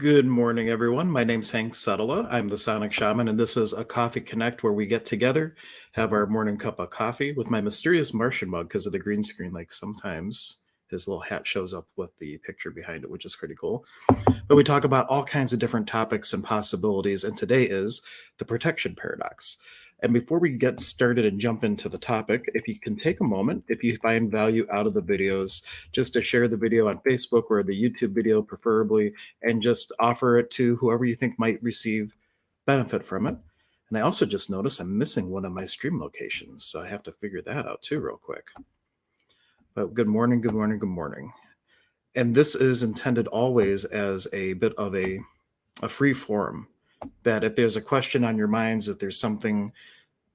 Good morning, everyone. My name's Hank Setala. I'm the Sonic Shaman, and this is a Coffee Connect where we get together, have our morning cup of coffee with my mysterious Martian mug because of the green screen. Like sometimes his little hat shows up with the picture behind it, which is pretty cool. But we talk about all kinds of different topics and possibilities, and today is the protection paradox. And before we get started and jump into the topic, if you can take a moment, if you find value out of the videos, just to share the video on Facebook or the YouTube video, preferably, and just offer it to whoever you think might receive benefit from it. And I also just noticed I'm missing one of my stream locations, so I have to figure that out too, real quick. But good morning, good morning, good morning. And this is intended always as a bit of a free forum, that if there's a question on your minds, if there's something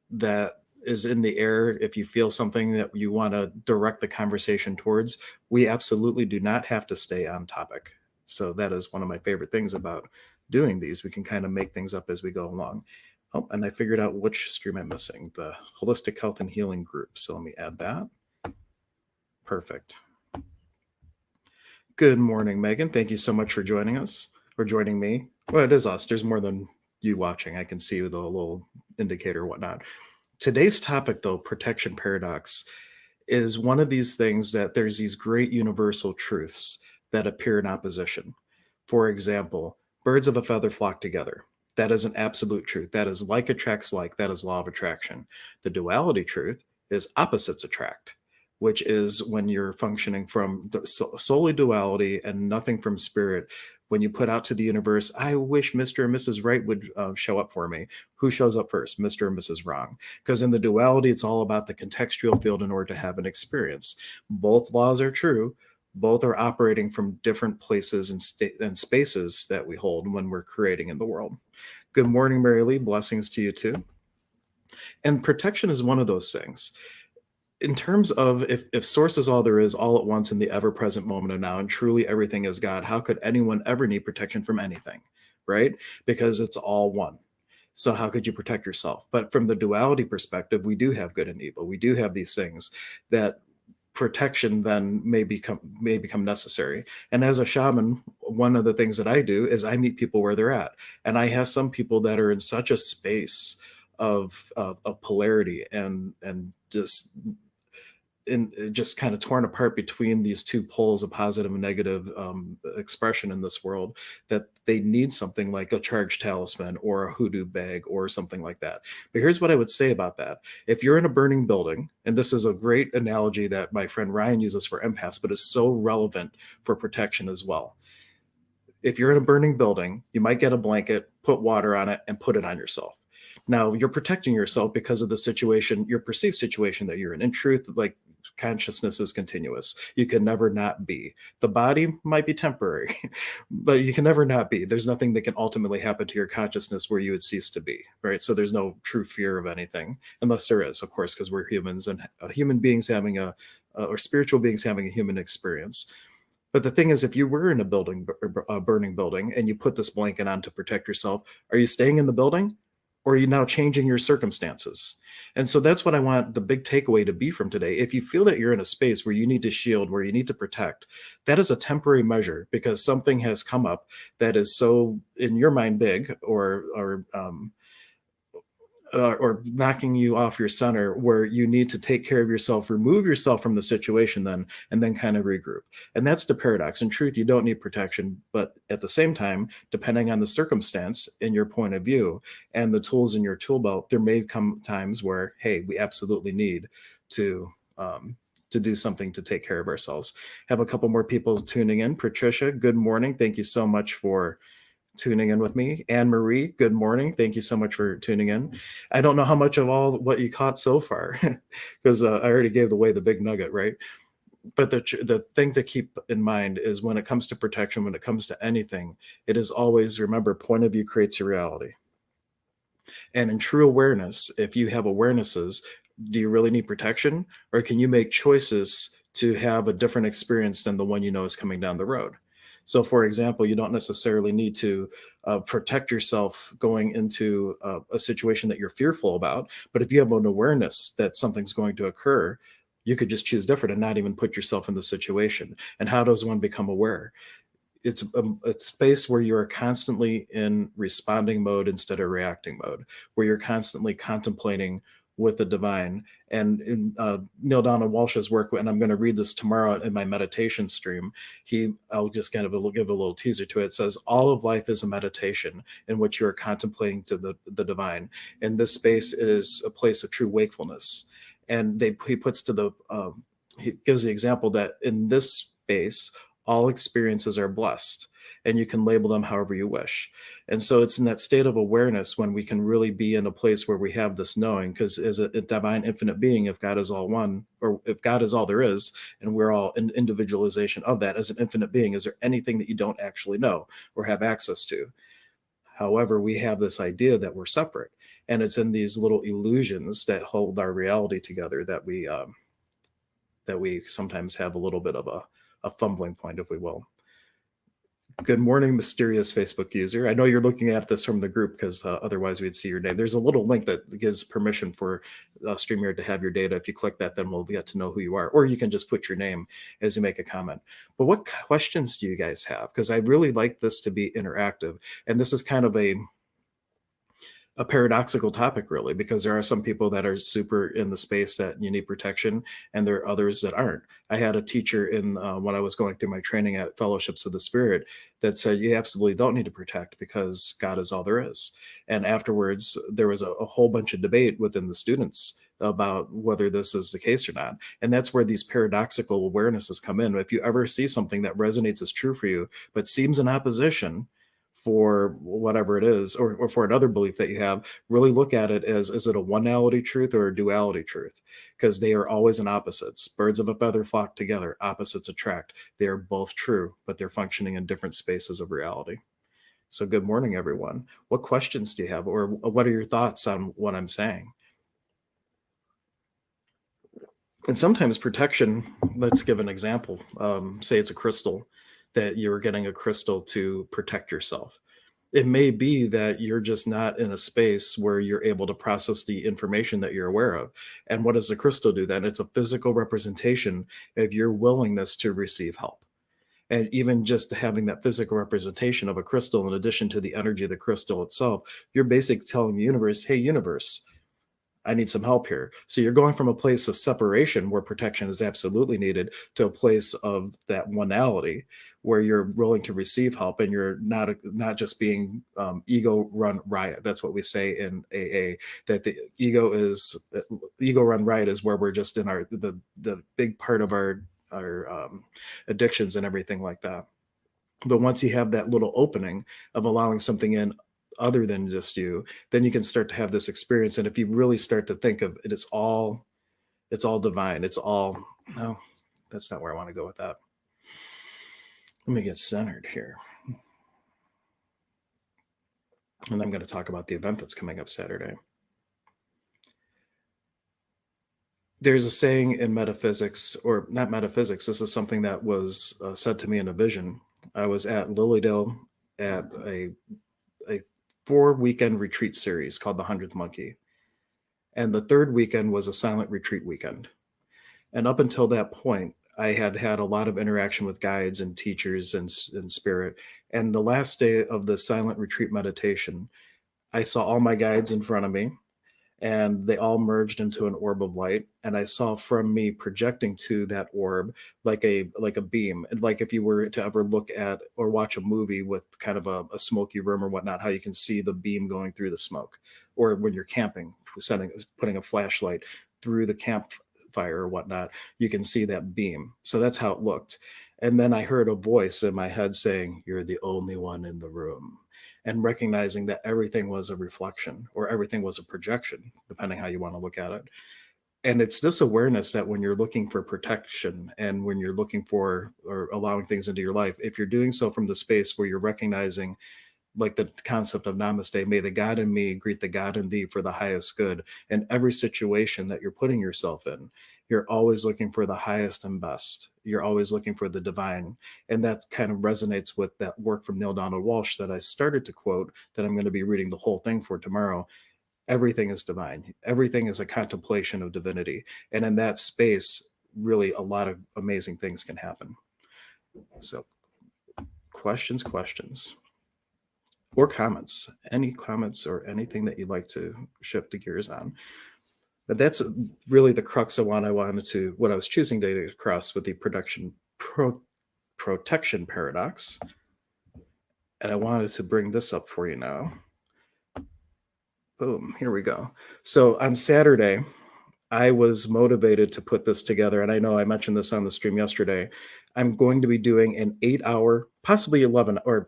that is in the air, if you feel something that you want to direct the conversation towards, we absolutely do not have to stay on topic. So that is one of my favorite things about doing these. We can kind of make things up as we go along. Oh, and I figured out which stream I'm missing, the Holistic Health and Healing group. So let me add that. Perfect. Good morning, Megan. Thank you so much for joining us or joining me. Well, it is us. There's more than you watching. I can see the little indicator or whatnot. Today's topic, though, protection paradox, is one of these things that there's these great universal truths that appear in opposition. For example, birds of a feather flock together. That is an absolute truth. That is like attracts like. That is law of attraction. The duality truth is opposites attract, which is when you're functioning from solely duality and nothing from spirit. When you put out to the universe, I wish Mr. and Mrs. Right would show up for me. Who shows up first, Mr. or Mrs. Wrong? Because in the duality, it's all about the contextual field in order to have an experience. Both laws are true. Both are operating from different places and spaces that we hold when we're creating in the world. Good morning, Mary Lee. Blessings to you too. And protection is one of those things in terms of if source is all there is all at once in the ever-present moment of now and truly everything is God, how could anyone ever need protection from anything, right? Because it's all one. So how could you protect yourself? But from the duality perspective, we do have good and evil. We do have these things that protection then may become necessary. And as a shaman, one of the things that I do is I meet people where they're at. And I have some people that are in such a space of polarity and just kind of torn apart between these two poles, a positive and negative expression in this world, that they need something like a charged talisman or a hoodoo bag or something like that. But here's what I would say about that. If you're in a burning building, and this is a great analogy that my friend Ryan uses for empaths, but is so relevant for protection as well. If you're in a burning building, you might get a blanket, put water on it, and put it on yourself. Now, you're protecting yourself because of the situation, your perceived situation that you're in. In truth, like, consciousness is continuous. You can never not be. The body might be temporary, but you can never not be. There's nothing that can ultimately happen to your consciousness where you would cease to be, right? So there's no true fear of anything, unless there is, of course, because we're humans and human beings having or spiritual beings having a human experience. But the thing is, if you were in a burning building, and you put this blanket on to protect yourself, are you staying in the building, or are you now changing your circumstances? And so that's what I want the big takeaway to be from today. If you feel that you're in a space where you need to shield, where you need to protect, that is a temporary measure because something has come up that is so in your mind big or knocking you off your center, where you need to take care of yourself, remove yourself from the situation then, and then kind of regroup. And that's the paradox. In truth, you don't need protection, but at the same time, depending on the circumstance and your point of view and the tools in your tool belt, there may come times where, hey, we absolutely need to do something to take care of ourselves. Have a couple more people tuning in. Patricia, good morning. Thank you so much for tuning in with me. Anne Marie, good morning. Thank you so much for tuning in. I don't know how much of all what you caught so far because I already gave away the big nugget, right? But the thing to keep in mind is when it comes to protection, when it comes to anything, it is always, remember, point of view creates your reality. And in true awareness, if you have awarenesses, do you really need protection, or can you make choices to have a different experience than the one you know is coming down the road? So, for example, you don't necessarily need to protect yourself going into a situation that you're fearful about. But if you have an awareness that something's going to occur, you could just choose different and not even put yourself in the situation. And how does one become aware? it's a space where you're constantly in responding mode instead of reacting mode, where you're constantly contemplating with the divine. And in Neil Donald Walsh's work, and I'm going to read this tomorrow in my meditation stream, I'll just kind of give a little teaser to it. It says, all of life is a meditation in which you are contemplating to the divine. And this space is a place of true wakefulness. And he puts to he gives the example that in this space, all experiences are blessed, and you can label them however you wish. And so it's in that state of awareness when we can really be in a place where we have this knowing, because as a divine infinite being, if God is all one, or if God is all there is, and we're all an individualization of that as an infinite being, is there anything that you don't actually know or have access to? However, we have this idea that we're separate, and it's in these little illusions that hold our reality together that we sometimes have a little bit of a fumbling point, if we will. Good morning, mysterious Facebook user. I know you're looking at this from the group because otherwise we'd see your name. There's a little link that gives permission for StreamYard to have your data. If you click that, then we'll get to know who you are. Or you can just put your name as you make a comment. But what questions do you guys have? Because I really like this to be interactive. And this is kind of a paradoxical topic, really, because there are some people that are super in the space that you need protection, and there are others that aren't. I had a teacher in when I was going through my training at Fellowships of the Spirit that said you absolutely don't need to protect because God is all there is. And afterwards, there was a whole bunch of debate within the students about whether this is the case or not. And that's where these paradoxical awarenesses come in. If you ever see something that resonates as true for you, but seems in opposition for whatever it is, or for another belief that you have, really look at it as, is it a oneality truth or a duality truth? Because they are always in opposites. Birds of a feather flock together, opposites attract. They are both true, but they're functioning in different spaces of reality. So good morning, everyone. What questions do you have, or what are your thoughts on what I'm saying? And sometimes protection, let's give an example. Say it's a crystal, that you're getting a crystal to protect yourself. It may be that you're just not in a space where you're able to process the information that you're aware of. And what does the crystal do then? It's a physical representation of your willingness to receive help. And even just having that physical representation of a crystal, in addition to the energy of the crystal itself, you're basically telling the universe, hey, universe, I need some help here. So you're going from a place of separation where protection is absolutely needed to a place of that oneality where you're willing to receive help, and you're not just being ego run riot. That's what we say in AA, that the ego run riot is where we're just in the big part of our addictions and everything like that. But once you have that little opening of allowing something in other than just you, then you can start to have this experience. And if you really start to think of it, it's all divine. It's all, no, that's not where I want to go with that. Let me get centered here. And I'm going to talk about the event that's coming up Saturday. There's a saying in metaphysics, or not metaphysics, this is something that was said to me in a vision. I was at Lilydale at a 4 weekend retreat series called the 100th Monkey. And the third weekend was a silent retreat weekend. And up until that point, I had had a lot of interaction with guides and teachers and spirit. And the last day of the silent retreat meditation, I saw all my guides in front of me, and they all merged into an orb of light, and I saw from me projecting to that orb like a beam. And like if you were to ever look at or watch a movie with kind of a smoky room or whatnot, how you can see the beam going through the smoke, or when you're camping, putting a flashlight through the campfire or whatnot, you can see that beam. So that's how it looked. And then I heard a voice in my head saying, you're the only one in the room, and recognizing that everything was a reflection or everything was a projection, depending how you want to look at it. And it's this awareness that when you're looking for protection and when you're looking for or allowing things into your life, if you're doing so from the space where you're recognizing, like the concept of namaste, may the God in me greet the God in thee for the highest good. In every situation that you're putting yourself in, you're always looking for the highest and best. You're always looking for the divine. And that kind of resonates with that work from Neil Donald Walsh that I started to quote, that I'm going to be reading the whole thing for tomorrow. Everything is divine. Everything is a contemplation of divinity. And in that space, really a lot of amazing things can happen. So questions, or comments. Any comments or anything that you'd like to shift the gears on. But that's really the crux of what I was choosing to get across with the protection paradox. And I wanted to bring this up for you now. Boom, here we go. So on Saturday, I was motivated to put this together. And I know I mentioned this on the stream yesterday. I'm going to be doing an 8 hour, possibly 11 or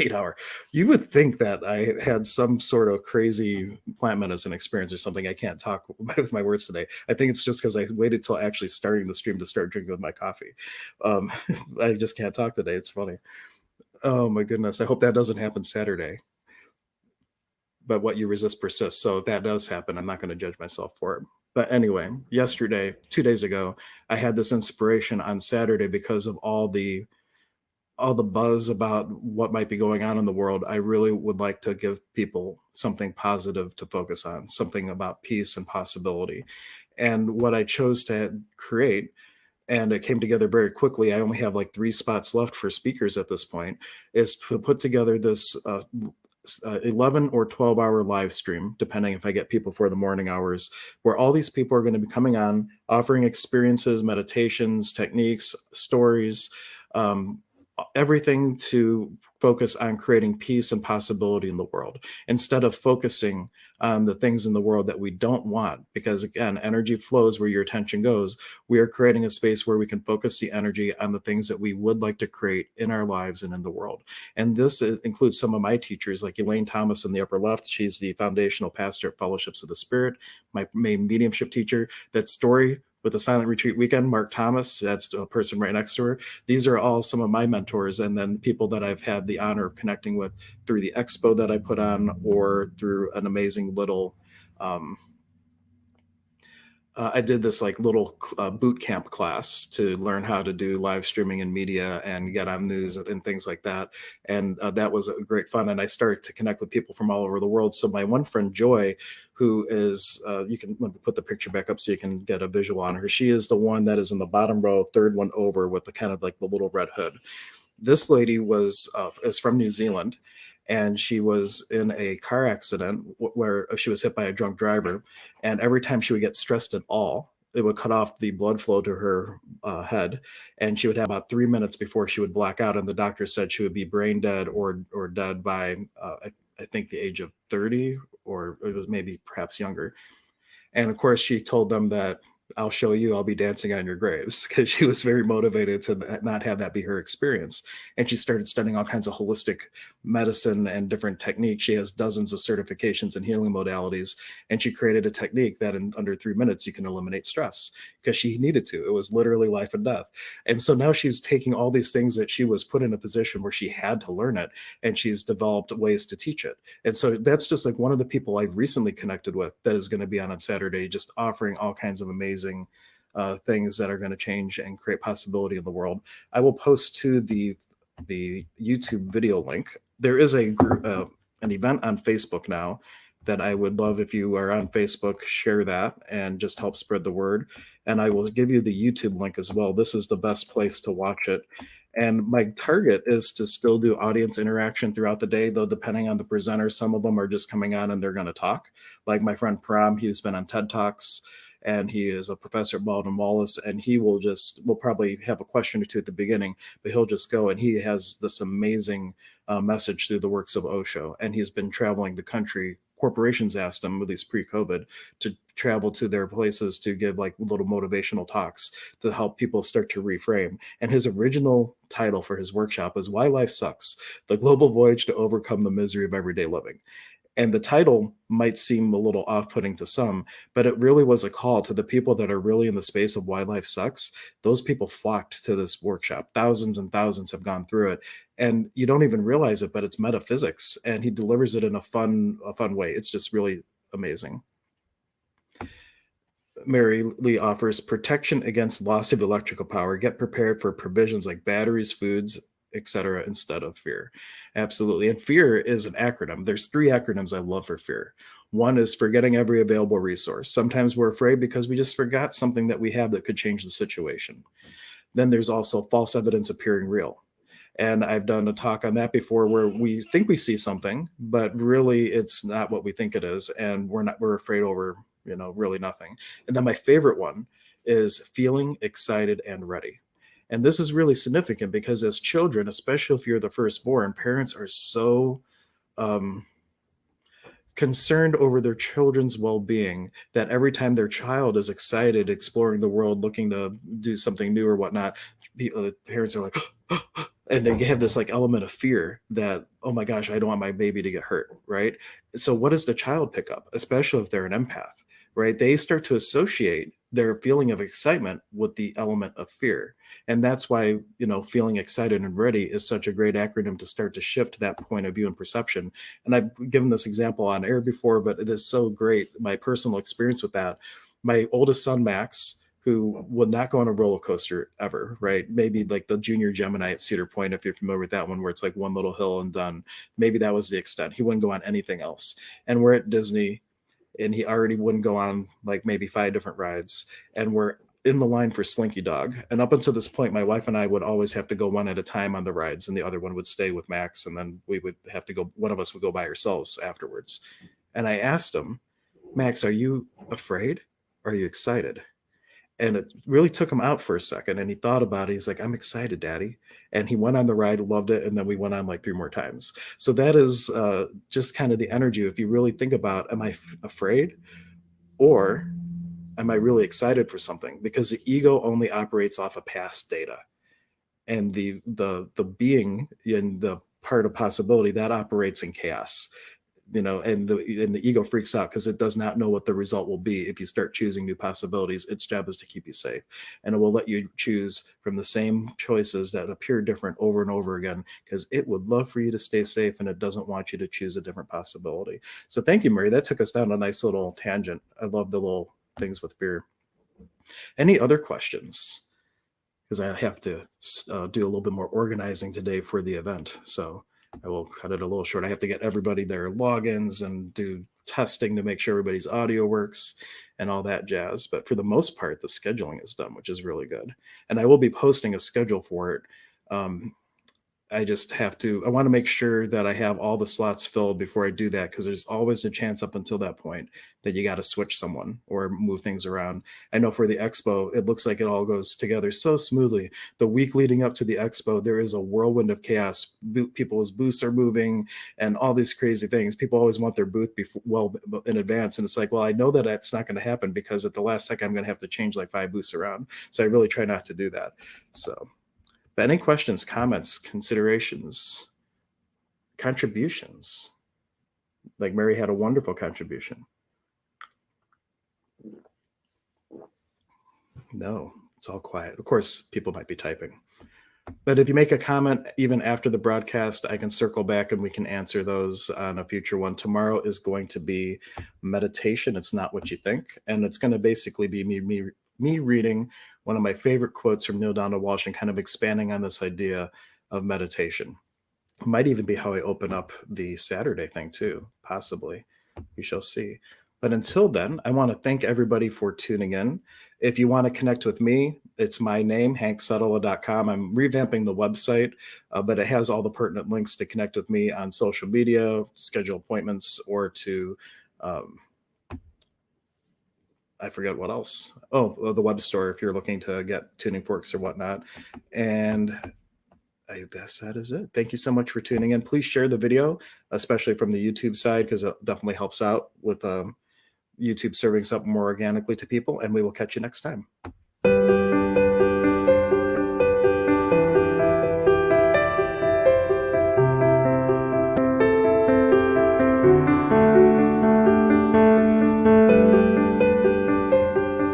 8 hour. You would think that I had some sort of crazy plant medicine experience or something. I can't talk with my words today. I think it's just because I waited till actually starting the stream to start drinking with my coffee. Um, I just can't talk today. It's funny. Oh my goodness. I hope that doesn't happen Saturday. But what you resist persists. So if that does happen, I'm not going to judge myself for it. But anyway, yesterday, 2 days ago, I had this inspiration on Saturday because of all the buzz about what might be going on in the world. I really would like to give people something positive to focus on, something about peace and possibility. And what I chose to create, and it came together very quickly. I only have like 3 spots left for speakers at this point, is to put together this 11 or 12-hour live stream, depending if I get people for the morning hours, where all these people are going to be coming on, offering experiences, meditations, techniques, stories, um, everything to focus on creating peace and possibility in the world instead of focusing on the things in the world that we don't want. Because again, energy flows where your attention goes. We are creating a space where we can focus the energy on the things that we would like to create in our lives and in the world. And this includes some of my teachers, like Elaine Thomas in the upper left. She's the foundational pastor at Fellowships of the Spirit, my main mediumship teacher. That story with the Silent Retreat Weekend, Mark Thomas, that's a person right next to her. These are all some of my mentors, and then people that I've had the honor of connecting with through the expo that I put on or through an amazing little um, I did this like little boot camp class to learn how to do live streaming and media and get on news and things like that. And that was a great fun. And I started to connect with people from all over the world. So my one friend Joy, who is, you can let me put the picture back up so you can get a visual on her. She is the one that is in the bottom row, third one over, with the kind of like the little red hood. This lady is from New Zealand, and she was in a car accident where she was hit by a drunk driver. And every time she would get stressed at all, it would cut off the blood flow to her head, and she would have about 3 minutes before she would black out. And the doctor said she would be brain dead or dead by I think the age of 30, or it was maybe perhaps younger. And of course, she told them that I'll show you, I'll be dancing on your graves, because she was very motivated to not have that be her experience. And she started studying all kinds of holistic medicine and different techniques. She has dozens of certifications in healing modalities. And she created a technique that in under 3 minutes, you can eliminate stress, because she needed to. It was literally life and death. And so now she's taking all these things that she was put in a position where she had to learn it, and she's developed ways to teach it. And so that's just like one of the people I've recently connected with that is going to be on Saturday, just offering all kinds of amazing things that are going to change and create possibility in the world. I will post to the YouTube video link. There is a group, an event on Facebook now that I would love if you are on Facebook, share that and just help spread the word. And I will give you the YouTube link as well. This is the best place to watch it. And my target is to still do audience interaction throughout the day, though, depending on the presenter. Some of them are just coming on and they're going to talk. Like my friend Pram, he's been on TED Talks, and he is a professor at Baldwin Wallace, and we'll probably have a question or two at the beginning, but he'll just go, and he has this amazing message through the works of Osho. And he's been traveling the country. Corporations asked him, at least pre-COVID, to travel to their places to give like little motivational talks to help people start to reframe. And his original title for his workshop is Why Life Sucks: The Global Voyage to Overcome the Misery of Everyday Living. And the title might seem a little off-putting to some, but it really was a call to the people that are really in the space of why life sucks. Those people flocked to this workshop. Thousands and thousands have gone through it, and you don't even realize it, but it's metaphysics, and he delivers it in a fun way. It's just really amazing. Mary Lee offers protection against loss of electrical power. Get prepared for provisions like batteries, foods, etc., instead of fear. Absolutely. And fear is an acronym. There's 3 acronyms I love for fear. One is forgetting every available resource. Sometimes we're afraid because we just forgot something that we have that could change the situation. Then there's also false evidence appearing real. And I've done a talk on that before where we think we see something, but really it's not what we think it is. And we're afraid over, really nothing. And then my favorite one is feeling excited and ready. And this is really significant because as children, especially if you're the firstborn, parents are so um, concerned over their children's well-being that every time their child is excited exploring the world looking to do something new or whatnot, the parents are like and they have this like element of fear that, oh my gosh, I don't want my baby to get hurt, right? So what does the child pick up, especially if they're an empath, right? They start to associate their feeling of excitement with the element of fear. And that's why, feeling excited and ready is such a great acronym to start to shift that point of view and perception. And I've given this example on air before, but it is so great. My personal experience with that. My oldest son, Max, who would not go on a roller coaster ever, right? Maybe like the Junior Gemini at Cedar Point, if you're familiar with that one, where it's like one little hill and done. Maybe that was the extent. He wouldn't go on anything else. And we're at Disney, and he already wouldn't go on like maybe 5 different rides. And we're in the line for Slinky Dog. And up until this point, my wife and I would always have to go one at a time on the rides, and the other one would stay with Max. And then we would have to go, one of us would go by ourselves afterwards. And I asked him, Max, are you afraid? Or are you excited? And it really took him out for a second. And he thought about it. He's like, I'm excited, Daddy. And he went on the ride, loved it. And then we went on like 3 more times. So that is just kind of the energy. If you really think about, am I afraid? Or am I really excited for something? Because the ego only operates off of past data, and the being in the part of possibility that operates in chaos. And the ego freaks out because it does not know what the result will be if you start choosing new possibilities. Its job is to keep you safe, and it will let you choose from the same choices that appear different over and over again because it would love for you to stay safe, and it doesn't want you to choose a different possibility. So thank you, Murray. That took us down a nice little tangent. I love the little things with fear. Any other questions? Because I have to do a little bit more organizing today for the event. So I will cut it a little short. I have to get everybody their logins and do testing to make sure everybody's audio works and all that jazz. But for the most part, the scheduling is done, which is really good. And I will be posting a schedule for it. Um, I want to make sure that I have all the slots filled before I do that, because there's always a chance up until that point that you got to switch someone or move things around. I know for the expo, it looks like it all goes together so smoothly. The week leading up to the expo, there is a whirlwind of chaos. People's booths are moving and all these crazy things. People always want their booth before, well, in advance. And it's like, well, I know that that's not going to happen because at the last second, I'm going to have to change like 5 booths around. So I really try not to do that. So. But any questions, comments, considerations, contributions? Like Mary had a wonderful contribution. No, it's all quiet. Of course, people might be typing. But if you make a comment even after the broadcast, I can circle back and we can answer those on a future one. Tomorrow is going to be meditation. It's not what you think. And it's going to basically be me reading one of my favorite quotes from Neil Donald Walsh and kind of expanding on this idea of meditation. It might even be how I open up the Saturday thing too, possibly. We shall see. But until then, I want to thank everybody for tuning in. If you want to connect with me, it's my name, hanksetala.com. I'm revamping the website, but it has all the pertinent links to connect with me on social media, schedule appointments, or to, I forget what else. Oh, the web store if you're looking to get tuning forks or whatnot. And I guess that is it. Thank you so much for tuning in. Please share the video, especially from the YouTube side, because it definitely helps out with YouTube serving something more organically to people. And we will catch you next time.